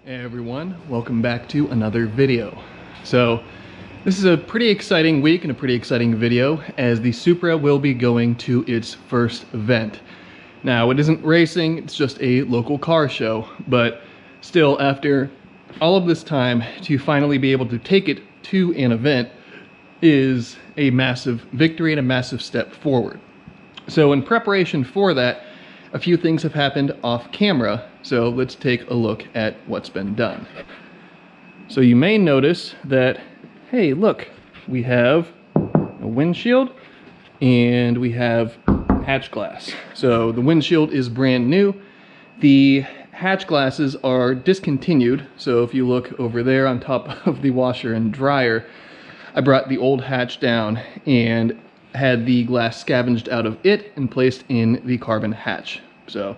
Hey everyone, welcome back to another video. So this is a pretty exciting week and a pretty exciting video as the Supra will be going to its first event. Now it isn't racing, it's just a local car show, but still after all of this time to finally be able to take it to an event is a massive victory and a massive step forward. So in preparation for that, a few things have happened off camera, so let's take a look at what's been done. So you may notice that, hey look, we have a windshield and we have hatch glass. So the windshield is brand new. The hatch glasses are discontinued, so if you look over there on top of the washer and dryer, I brought the old hatch down and had the glass scavenged out of it and placed in the carbon hatch. So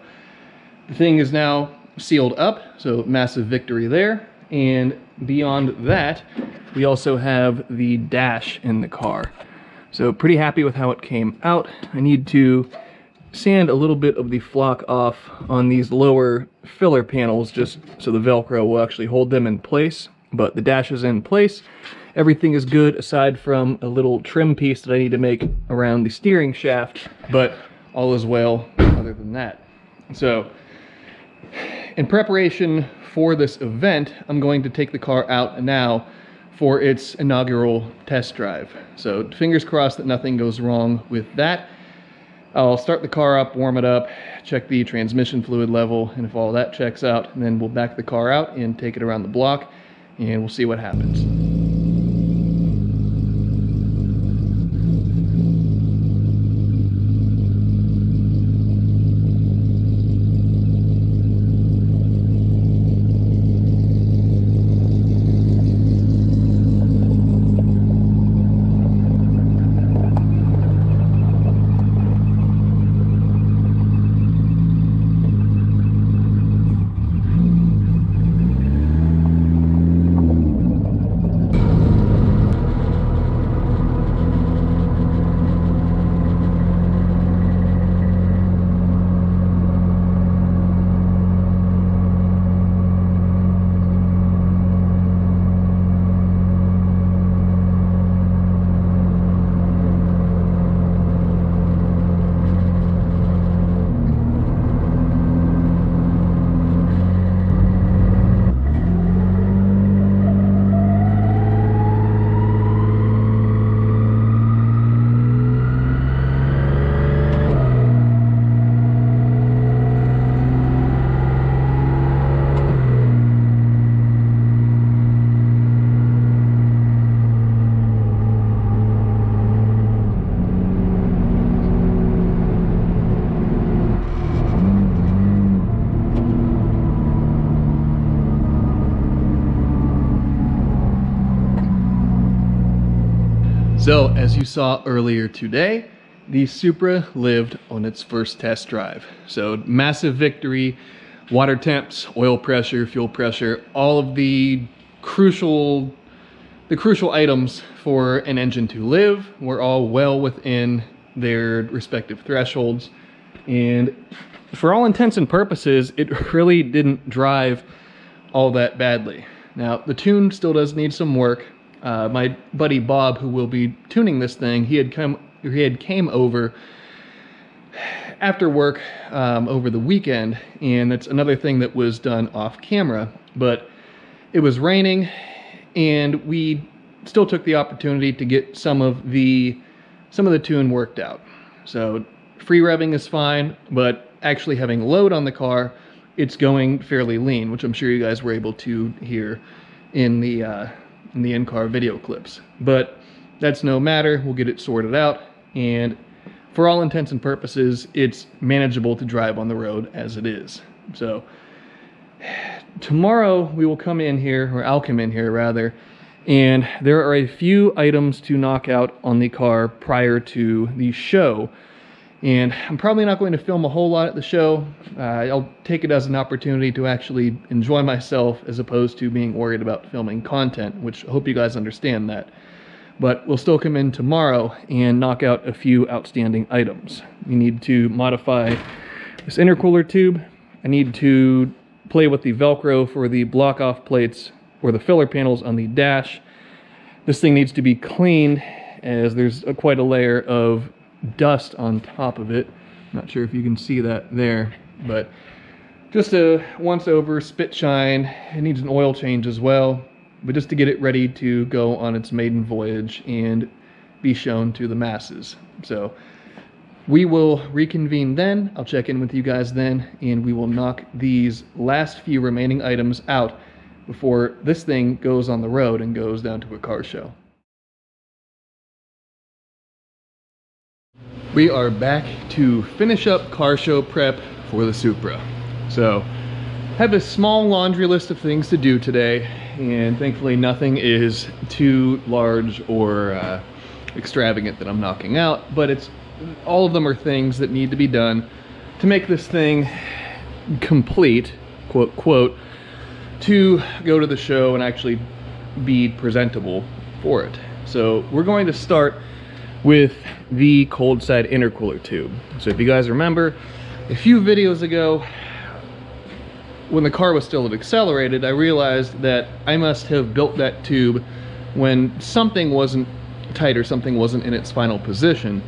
the thing is now sealed up, so massive victory there. And beyond that, we also have the dash in the car. So pretty happy with how it came out. I need to sand a little bit of the flock off on these lower filler panels just so the Velcro will actually hold them in place. But the dash is in place. Everything is good aside from a little trim piece that I need to make around the steering shaft, but all is well other than that. So in preparation for this event, I'm going to take the car out now for its inaugural test drive. So fingers crossed that nothing goes wrong with that. I'll start the car up, warm it up, check the transmission fluid level, and if all that checks out, then we'll back the car out and take it around the block, and we'll see what happens. So, as you saw earlier today, the Supra lived on its first test drive. So, massive victory, water temps, oil pressure, fuel pressure, all of the crucial items for an engine to live were all well within their respective thresholds. And for all intents and purposes, it really didn't drive all that badly. Now, the tune still does need some work. My buddy Bob, who will be tuning this thing, he came over after work over the weekend, and that's another thing that was done off camera. But it was raining, and we still took the opportunity to get some of the tune worked out. So free revving is fine, but actually having load on the car, it's going fairly lean, which I'm sure you guys were able to hear in the in-car video clips. But that's no matter, we'll get it sorted out, and for all intents and purposes, it's manageable to drive on the road as it is. So tomorrow we will come in here, or I'll come in here rather, and there are a few items to knock out on the car prior to the show. And I'm probably not going to film a whole lot at the show. I'll take it as an opportunity to actually enjoy myself as opposed to being worried about filming content, which I hope you guys understand that. But we'll still come in tomorrow and knock out a few outstanding items. We need to modify this intercooler tube. I need to play with the Velcro for the block-off plates or the filler panels on the dash. This thing needs to be cleaned as there's quite a layer of dust on top of it. Not sure if you can see that there, but just a once over spit shine. It needs an oil change as well, but just to get it ready to go on its maiden voyage and be shown to the masses. So we will reconvene then. I'll check in with you guys then, and we will knock these last few remaining items out before this thing goes on the road and goes down to a car show. We are back to finish up car show prep for the Supra. So I have a small laundry list of things to do today, and thankfully nothing is too large or extravagant that I'm knocking out, but all of them are things that need to be done to make this thing complete, quote, quote, to go to the show and actually be presentable for it. So we're going to start with the cold side intercooler tube. So if you guys remember, a few videos ago, when the car was still accelerated, I realized that I must have built that tube when something wasn't tight or something wasn't in its final position,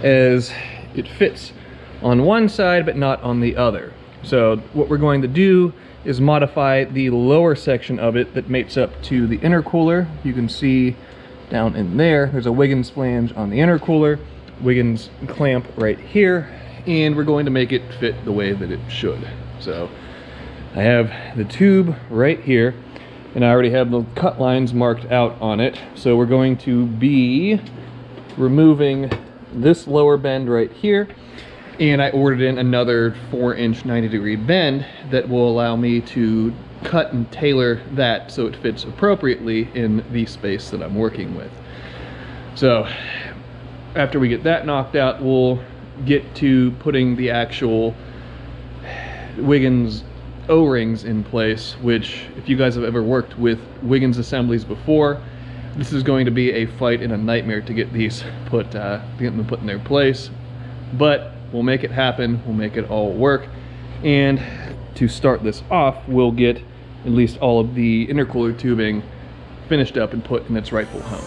as it fits on one side but not on the other. So what we're going to do is modify the lower section of it that mates up to the intercooler. You can see down in there's a Wiggins flange on the intercooler, Wiggins clamp right here, and we're going to make it fit the way that it should. So I have the tube right here, and I already have the cut lines marked out on it. So we're going to be removing this lower bend right here, and I ordered in another 4-inch 90-degree bend that will allow me to cut and tailor that so it fits appropriately in the space that I'm working with. So after we get that knocked out, we'll get to putting the actual Wiggins O-rings in place, which if you guys have ever worked with Wiggins assemblies before, this is going to be a fight and a nightmare to get these put in their place, but we'll make it happen. We'll make it all work. And to start this off, we'll get at least all of the intercooler tubing finished up and put in its rightful home.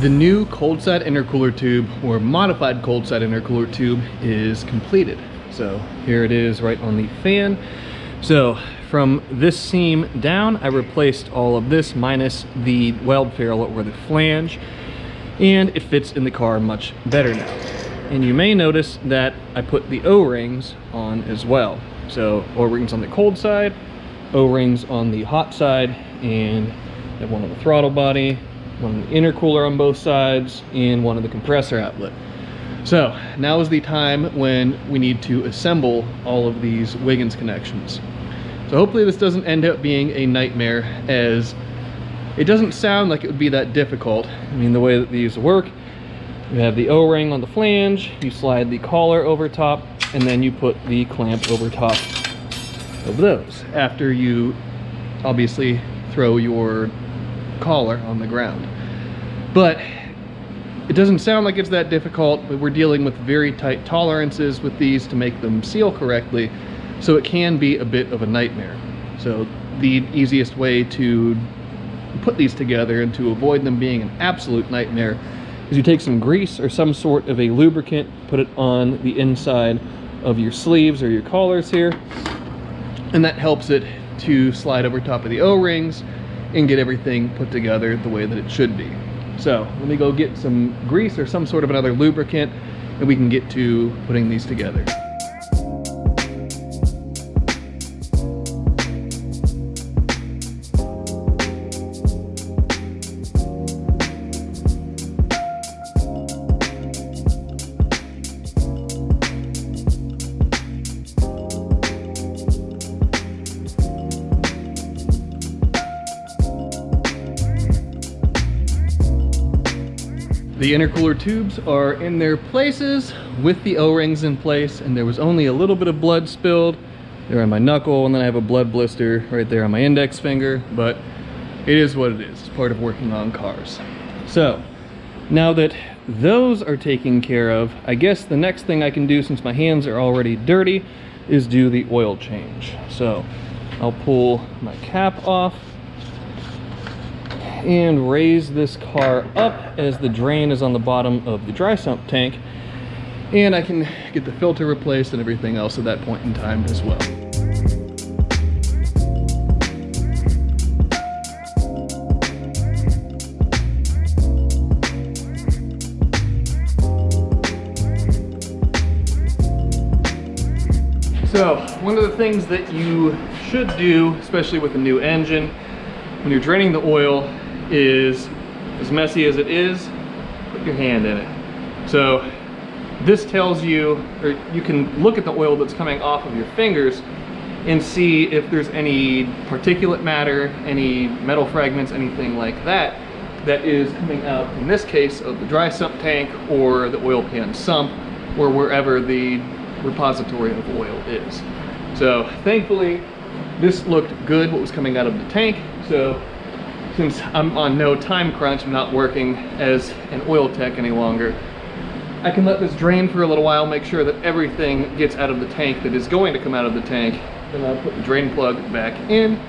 The new cold side intercooler tube, or modified cold side intercooler tube, is completed. So here it is right on the fan. So from this seam down, I replaced all of this minus the weld ferrule or the flange, and it fits in the car much better now. And you may notice that I put the O-rings on as well. So O-rings on the cold side, O-rings on the hot side, and I have one on the throttle body, one on the intercooler on both sides, and one on the compressor outlet. So now is the time when we need to assemble all of these Wiggins connections. So hopefully this doesn't end up being a nightmare, as it doesn't sound like it would be that difficult. I mean, the way that these work, you have the O-ring on the flange, you slide the collar over top, and then you put the clamp over top of those after you obviously throw your collar on the ground. But it doesn't sound like it's that difficult, but we're dealing with very tight tolerances with these to make them seal correctly, so it can be a bit of a nightmare. So the easiest way to put these together and to avoid them being an absolute nightmare is you take some grease or some sort of a lubricant, put it on the inside of your sleeves or your collars here, and that helps it to slide over top of the O-rings and get everything put together the way that it should be. So let me go get some grease or some sort of another lubricant, and we can get to putting these together. The intercooler tubes are in their places with the O-rings in place, and there was only a little bit of blood spilled there on my knuckle, and then I have a blood blister right there on my index finger, but it is what it is. It's part of working on cars. So now that those are taken care of, I guess the next thing I can do, since my hands are already dirty, is do the oil change. So I'll pull my cap off and raise this car up as the drain is on the bottom of the dry sump tank, and I can get the filter replaced and everything else at that point in time as well. So, one of the things that you should do, especially with a new engine, when you're draining the oil, is, as messy as it is, put your hand in it. So, this tells you, or you can look at the oil that's coming off of your fingers and see if there's any particulate matter, any metal fragments, anything like that, that is coming out, in this case, of the dry sump tank or the oil pan sump, or wherever the repository of oil is. So thankfully this looked good, what was coming out of the tank. So since I'm on no time crunch, I'm not working as an oil tech any longer, I can let this drain for a little while, make sure that everything gets out of the tank that is going to come out of the tank. Then I'll put the drain plug back in,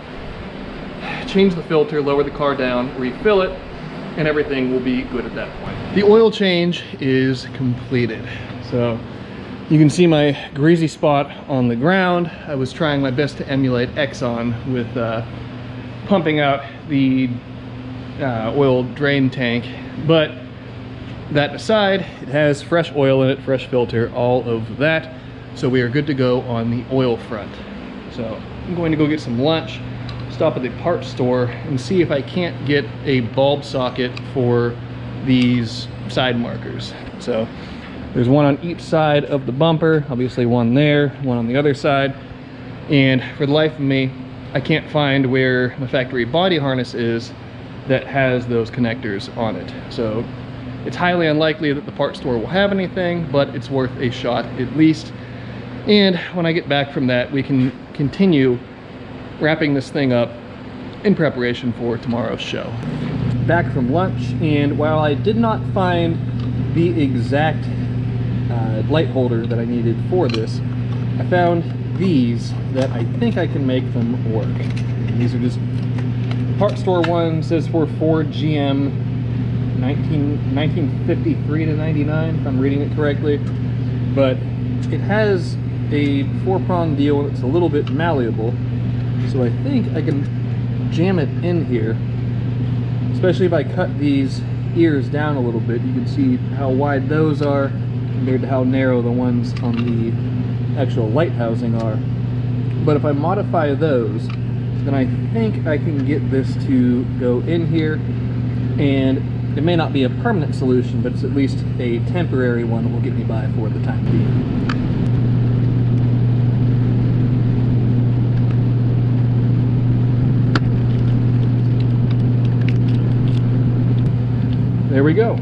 change the filter, lower the car down, refill it, and everything will be good at that point. The oil change is completed. So you can see my greasy spot on the ground. I was trying my best to emulate Exxon with pumping out the oil drain tank, but that aside, it has fresh oil in it, fresh filter, all of that. So we are good to go on the oil front. So I'm going to go get some lunch, stop at the parts store, and see if I can't get a bulb socket for these side markers. So there's one on each side of the bumper, obviously one there, one on the other side. And for the life of me, I can't find where my factory body harness is that has those connectors on it. So it's highly unlikely that the parts store will have anything, but it's worth a shot at least. And when I get back from that, we can continue wrapping this thing up in preparation for tomorrow's show. Back from lunch, and while I did not find the exact light holder that I needed for this, I found these that I think I can make them work. And these are just part store one, says for Ford GM 1953 to 99, if I'm reading it correctly, but it has a 4-prong deal and it's a little bit malleable, so I think I can jam it in here. Especially if I cut these ears down a little bit, you can see how wide those are compared to how narrow the ones on the actual light housing are. But if I modify those, then I think I can get this to go in here, and it may not be a permanent solution, but it's at least a temporary one that will get me by for the time being. There we go.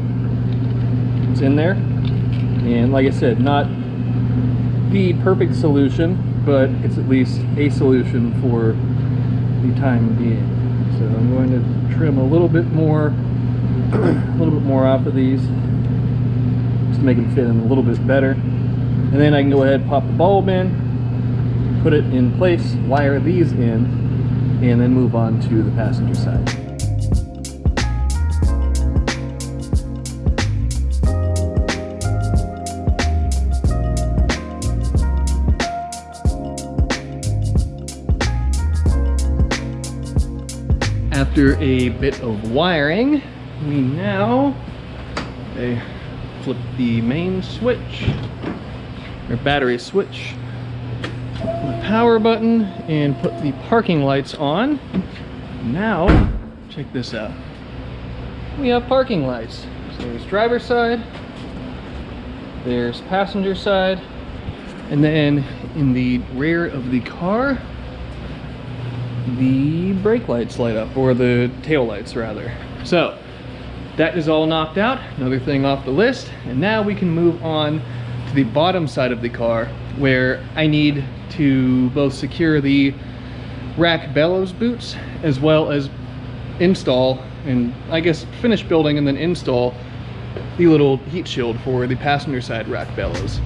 It's in there. And like I said, not the perfect solution, but it's at least a solution for the time being. So I'm going to trim a little bit more off of these just to make them fit in a little bit better. And then I can go ahead and pop the bulb in, put it in place, wire these in, and then move on to the passenger side. After a bit of wiring, we now flip the main switch, or battery switch, the power button, and put the parking lights on. Now, check this out. We have parking lights. So there's driver's side, there's passenger side, and then in the rear of the car, the brake lights light up, or the tail lights rather. So that is all knocked out, another thing off the list, and now we can move on to the bottom side of the car, where I need to both secure the rack bellows boots as well as install, and I guess finish building and then install the little heat shield for the passenger side rack bellows.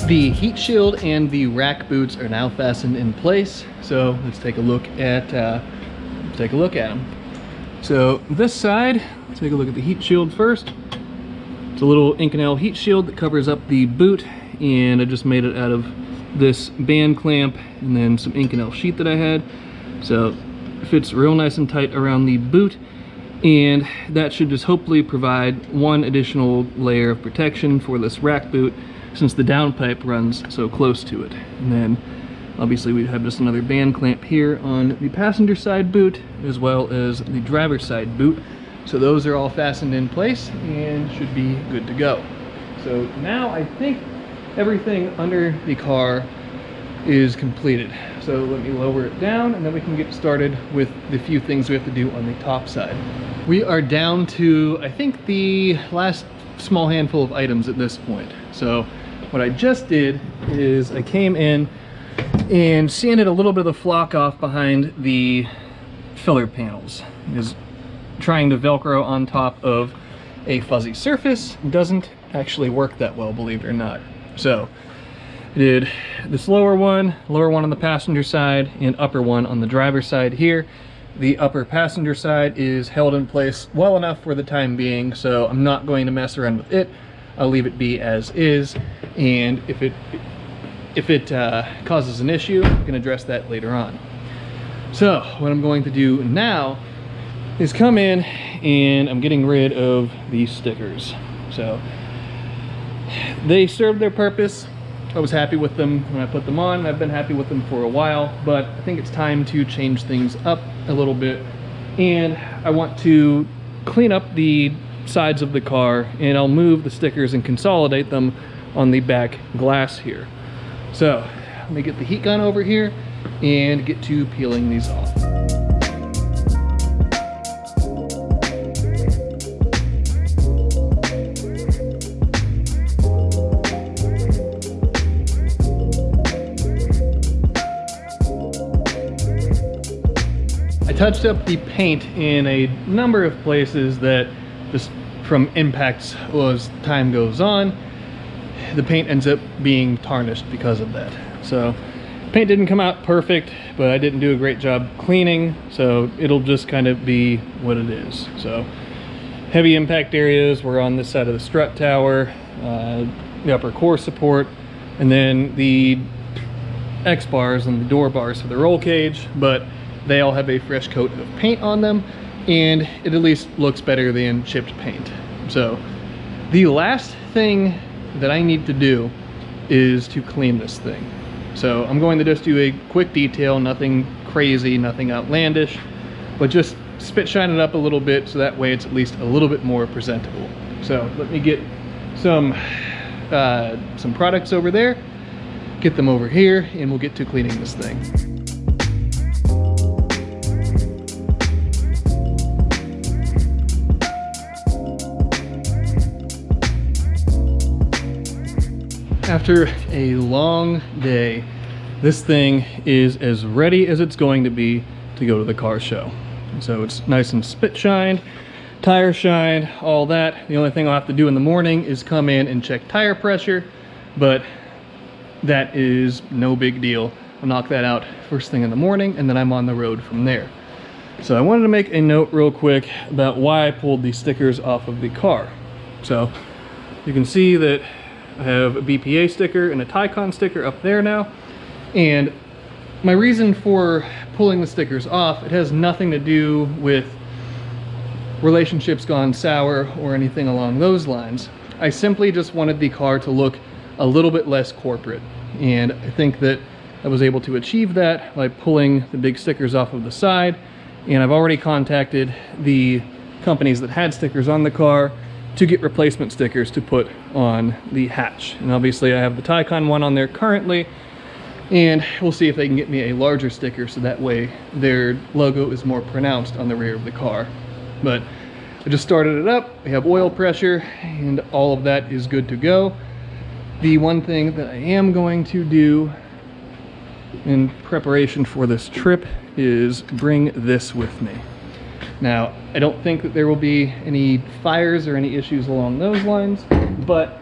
The heat shield and the rack boots are now fastened in place, so let's take a look at them. So this side, let's take a look at the heat shield first. It's a little Inconel heat shield that covers up the boot, and I just made it out of this band clamp and then some Inconel sheet that I had. So it fits real nice and tight around the boot, and that should just hopefully provide one additional layer of protection for this rack boot, since the downpipe runs so close to it. And then obviously we have just another band clamp here on the passenger side boot as well as the driver's side boot. So those are all fastened in place and should be good to go. So now I think everything under the car is completed. So let me lower it down and then we can get started with the few things we have to do on the top side. We are down to, I think, the last small handful of items at this point. So what I just did is I came in and sanded a little bit of the flock off behind the filler panels. Because trying to Velcro on top of a fuzzy surface doesn't actually work that well, believe it or not. So I did this lower one on the passenger side, and upper one on the driver's side here. The upper passenger side is held in place well enough for the time being, so I'm not going to mess around with it. I'll leave it be as is, and if it causes an issue, I can address that later on. So what I'm going to do now is come in and I'm getting rid of these stickers. So they served their purpose. I was happy with them when I put them on. I've been happy with them for a while, but I think it's time to change things up a little bit, and I want to clean up the sides of the car, and I'll move the stickers and consolidate them on the back glass here. So let me get the heat gun over here and get to peeling these off. I touched up the paint in a number of places that just from impacts as time goes on, the paint ends up being tarnished because of that. So paint didn't come out perfect, but I didn't do a great job cleaning, so it'll just kind of be what it is. So heavy impact areas were on this side of the strut tower, the upper core support, and then the X bars and the door bars for the roll cage, but they all have a fresh coat of paint on them, and it at least looks better than chipped paint. So the last thing that I need to do is to clean this thing. So I'm going to just do a quick detail, nothing crazy, nothing outlandish, but just spit shine it up a little bit so that way it's at least a little bit more presentable. So let me get some products over there, get them over here, and we'll get to cleaning this thing. After a long day, this thing is as ready as it's going to be to go to the car show. So it's nice and spit shined, tire shined, all that. The only thing I'll have to do in the morning is come in and check tire pressure, but that is no big deal. I'll knock that out first thing in the morning, and then I'm on the road from there. So I wanted to make a note real quick about why I pulled these stickers off of the car. So you can see that I have a BPA sticker and a Tycon sticker up there now, and my reason for pulling the stickers off, it has nothing to do with relationships gone sour or anything along those lines. I simply just wanted the car to look a little bit less corporate, and I think that I was able to achieve that by pulling the big stickers off of the side, and I've already contacted the companies that had stickers on the car to get replacement stickers to put on the hatch. And obviously I have the Taycan one on there currently, and we'll see if they can get me a larger sticker so that way their logo is more pronounced on the rear of the car. But I just started it up, we have oil pressure, and all of that is good to go. The one thing that I am going to do in preparation for this trip is bring this with me. Now, I don't think that there will be any fires or any issues along those lines, but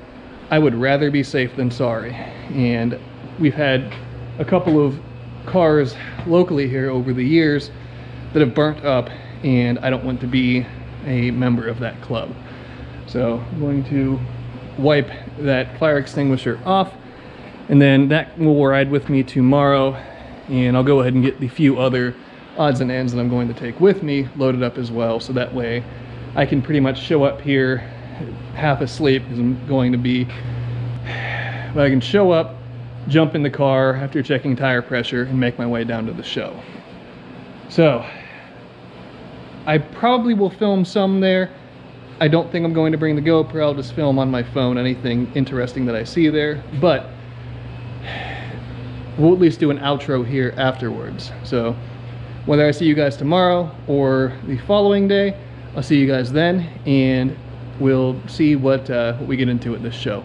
I would rather be safe than sorry. And we've had a couple of cars locally here over the years that have burnt up, and I don't want to be a member of that club. So I'm going to wipe that fire extinguisher off, and then that will ride with me tomorrow, and I'll go ahead and get the few other odds and ends that I'm going to take with me loaded up as well, so that way I can pretty much show up here half asleep, because I'm going to be, but I can show up, jump in the car after checking tire pressure, and make my way down to the show. So I probably will film some there. I don't think I'm going to bring the GoPro. I'll just film on my phone anything interesting that I see there, but we'll at least do an outro here afterwards. So whether I see you guys tomorrow or the following day, I'll see you guys then, and we'll see what we get into at this show.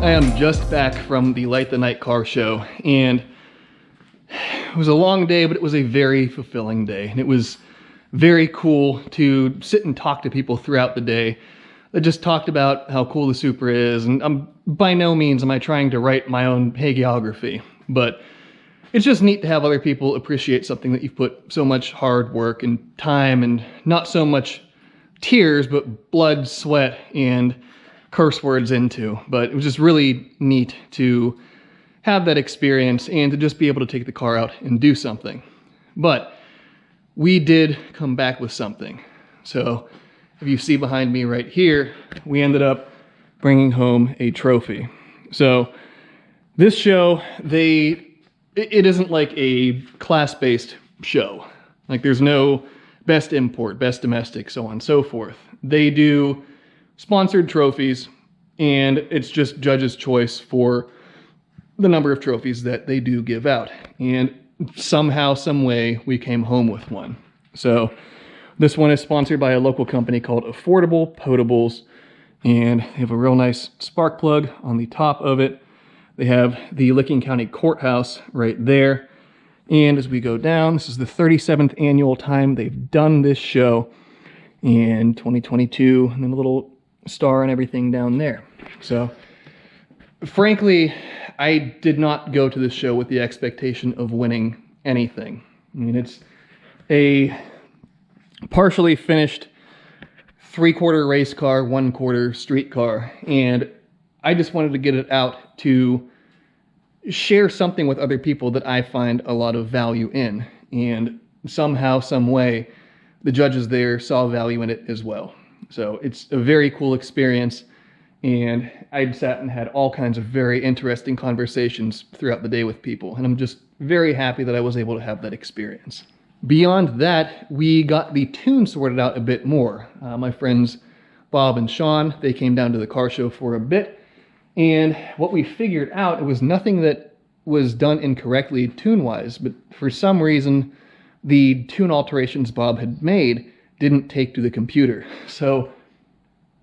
I am just back from the Light the Night car show, and it was a long day, but it was a very fulfilling day. And it was very cool to sit and talk to people throughout the day that just talked about how cool the Supra is. And by no means am I trying to write my own hagiography, but it's just neat to have other people appreciate something that you've put so much hard work and time and not so much tears, but blood, sweat, and curse words into. But it was just really neat to have that experience and to just be able to take the car out and do something. But we did come back with something. So if you see behind me right here, we ended up bringing home a trophy. So this show, it isn't like a class-based show. Like there's no best import, best domestic, so on and so forth. They do sponsored trophies, and it's just judges' choice for the number of trophies that they do give out. And somehow, some way, we came home with one. So this one is sponsored by a local company called Affordable Potables, and they have a real nice spark plug on the top of it. They have the Licking County Courthouse right there. And as we go down, this is the 37th annual time they've done this show in 2022, and then a little star and everything down there. So frankly, I did not go to this show with the expectation of winning anything. I mean, it's a partially finished 3/4 race car, 1/4 street car, and I just wanted to get it out to share something with other people that I find a lot of value in. And somehow, some way, the judges there saw value in it as well. So it's a very cool experience, and I sat and had all kinds of very interesting conversations throughout the day with people, and I'm just very happy that I was able to have that experience. Beyond that, we got the tune sorted out a bit more. My friends Bob and Sean, they came down to the car show for a bit, and what we figured out, it was nothing that was done incorrectly tune-wise, but for some reason, the tune alterations Bob had made didn't take to the computer. So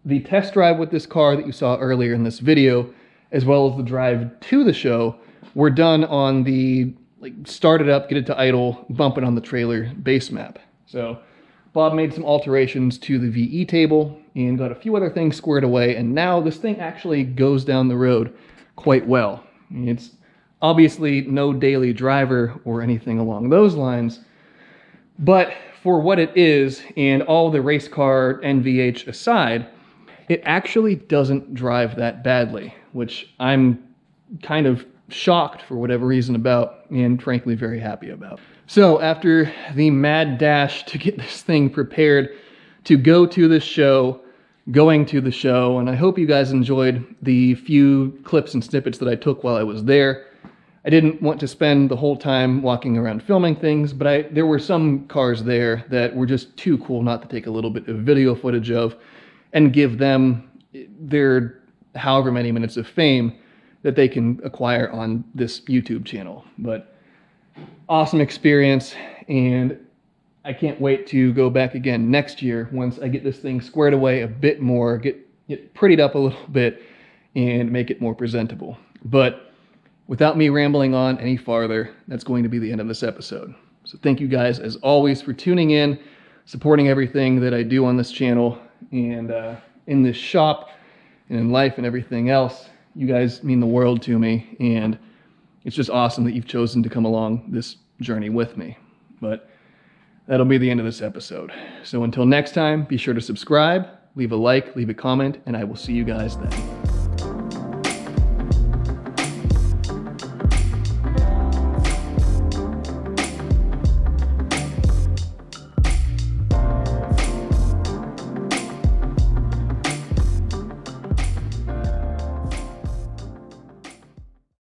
the test drive with this car that you saw earlier in this video, as well as the drive to the show, were done on the start it up, get it to idle, bump it on the trailer base map. So Bob made some alterations to the VE table and got a few other things squared away, and now this thing actually goes down the road quite well. It's obviously no daily driver or anything along those lines, but for what it is, and all the race car NVH aside, it actually doesn't drive that badly, which I'm kind of shocked for whatever reason about, and frankly very happy about. So after the mad dash to get this thing prepared to go to this show, going to the show, and I hope you guys enjoyed the few clips and snippets that I took while I was there. I didn't want to spend the whole time walking around filming things, but there were some cars there that were just too cool not to take a little bit of video footage of and give them their however many minutes of fame that they can acquire on this YouTube channel. But awesome experience, and I can't wait to go back again next year once I get this thing squared away a bit more, get prettied up a little bit, and make it more presentable. But without me rambling on any farther, that's going to be the end of this episode. So thank you guys, as always, for tuning in, supporting everything that I do on this channel, and in this shop, and in life, and everything else. You guys mean the world to me, and it's just awesome that you've chosen to come along this journey with me. But that'll be the end of this episode. So until next time, be sure to subscribe, leave a like, leave a comment, and I will see you guys then.